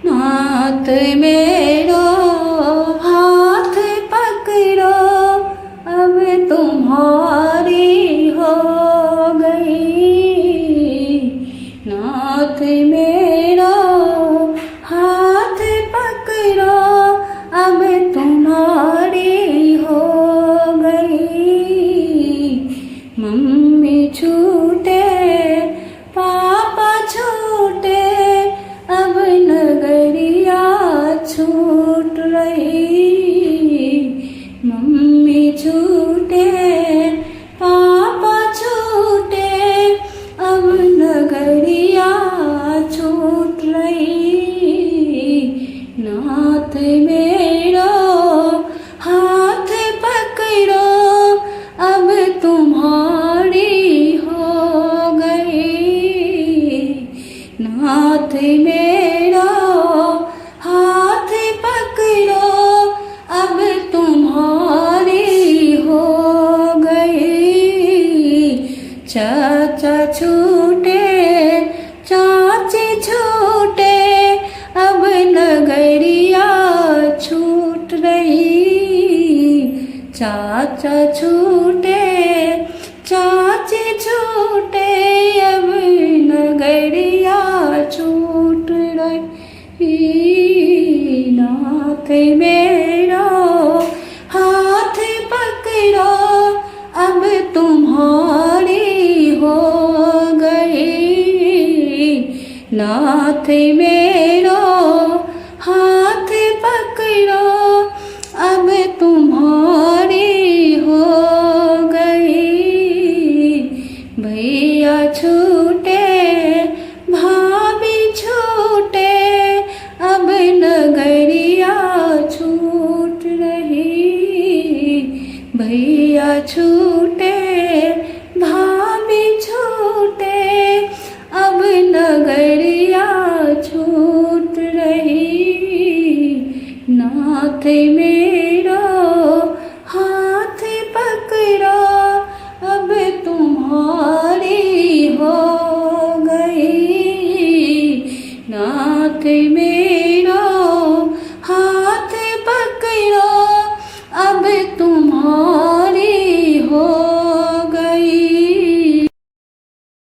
नाथ मेरो हाथ पकड़ो, अब तुम्हारी हो गई। नाथ मेरो हाथ पकड़ो, अब तुम्हारी हो गई। मम्मी छूटे पापा छूटे, अब नगरिया छूट रही। मम्मी छूटे पापा छूटे, अब नगरिया छूट रही। नाथ मेरो हाथ पकड़ो, अब तुम्हारी हो गई। नाथ मेरो हाथ पकड़ो, अब तुम्हारी हो गई। चाचा छूटे चाची छूटे, अब नगरिया छूट रही। चाचा छूटे चाची छूटे, अब नगरिया छूट रही। नाथ मेरो हाथ पकड़ो, अब तुम्हारी हो गई। नाथ मेरो